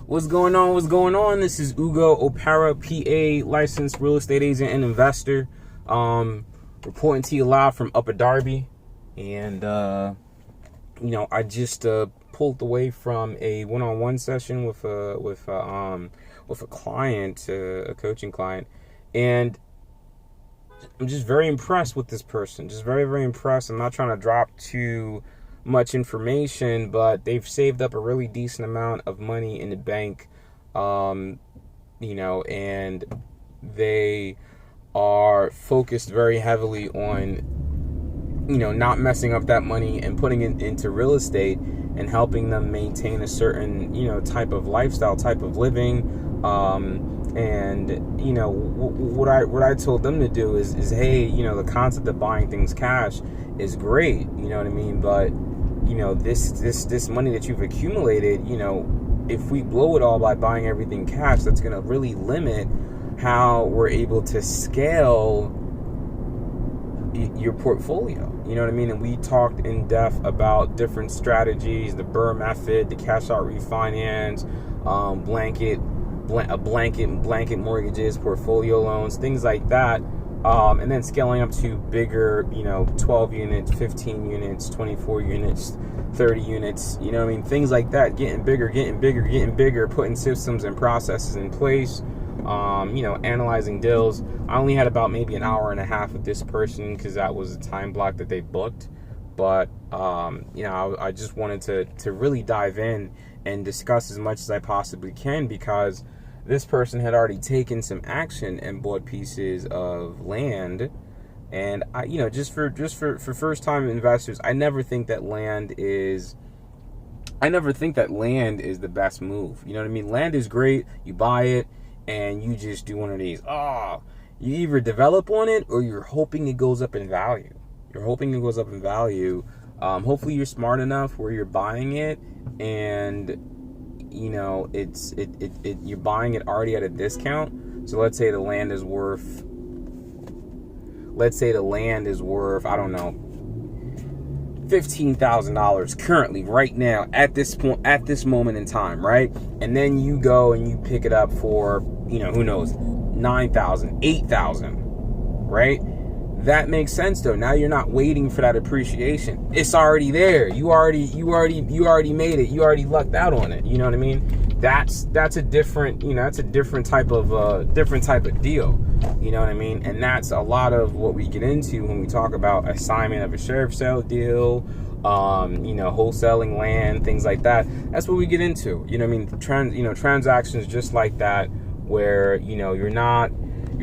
What's going on? What's going on? This is Ugo Opera, PA, licensed real estate agent and investor. Reporting to you live from Upper Darby. And, I just pulled away from a one-on-one session with a client, a coaching client. And I'm just very impressed with this person. Just very, very impressed. I'm not trying to drop too much information, but they've saved up a really decent amount of money in the bank, and they are focused very heavily on, not messing up that money and putting it into real estate and helping them maintain a certain, type of lifestyle, type of living. What I told them to do is hey, the concept of buying things cash is great, you know what I mean? But, this money that you've accumulated, if we blow it all by buying everything cash, that's going to really limit how we're able to scale your portfolio. You know what I mean? And we talked in depth about different strategies, the BRRRR method, the cash out refinance, blanket mortgages, portfolio loans, things like that. And then scaling up to bigger, 12 units, 15 units, 24 units, 30 units, things like that, getting bigger, putting systems and processes in place, analyzing deals. I only had about maybe an hour and a half with this person because that was the time block that they booked. But, I just wanted to really dive in and discuss as much as I possibly can, because this person had already taken some action and bought pieces of land. And I, just for first time investors, I never think that land is the best move. You know what I mean? Land is great. You buy it and you just do one of these. You either develop on it or you're hoping it goes up in value. Hopefully you're smart enough where you're buying it and you're buying it already at a discount. So let's say the land is worth, I don't know, $15,000 currently, right now, at this moment in time, right? And then you go and you pick it up for, who knows, $9,000, $8,000, right? That makes sense though. Now you're not waiting for that appreciation. It's already there. You already made it. You already lucked out on it. You know what I mean? That's a different, that's a different type of deal. You know what I mean? And that's a lot of what we get into when we talk about assignment of a sheriff sale deal, wholesaling land, things like that. That's what we get into. You know what I mean? Transactions just like that, where, you're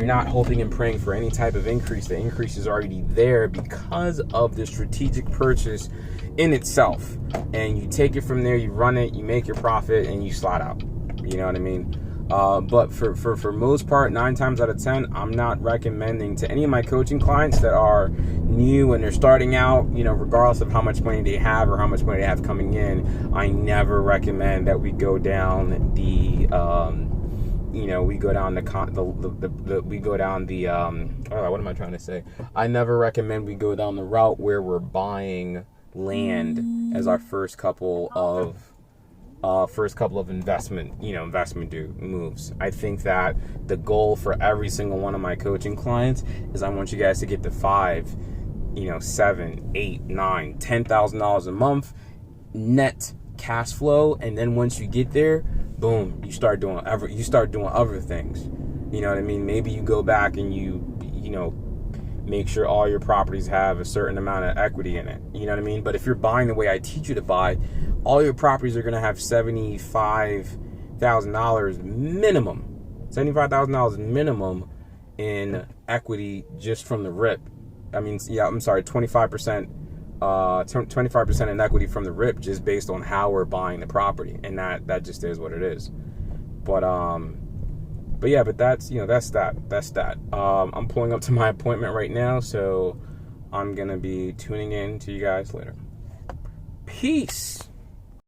not hoping and praying for any type of increase. The increase is already there because of the strategic purchase in itself. And you take it from there, you run it, you make your profit, and you slide out. You know what I mean? But for most part, 9 times out of 10, I'm not recommending to any of my coaching clients that are new and they're starting out, regardless of how much money they have or how much money they have coming in, I never recommend that we go down what am I trying to say? I never recommend we go down the route where we're buying land as our first couple of investment moves. I think that the goal for every single one of my coaching clients is I want you guys to get to $5, $7, $8, $9, $10,000 a month net cash flow, and then once you get there, boom, you start doing other things. You know what I mean? Maybe you go back and you make sure all your properties have a certain amount of equity in it. You know what I mean? But if you're buying the way I teach you to buy, all your properties are going to have $75,000 minimum. $75,000 minimum in equity just from the rip. 25% in equity from the rip, just based on how we're buying the property, and that just is what it is. But that's that. I'm pulling up to my appointment right now, so I'm gonna be tuning in to you guys later. Peace.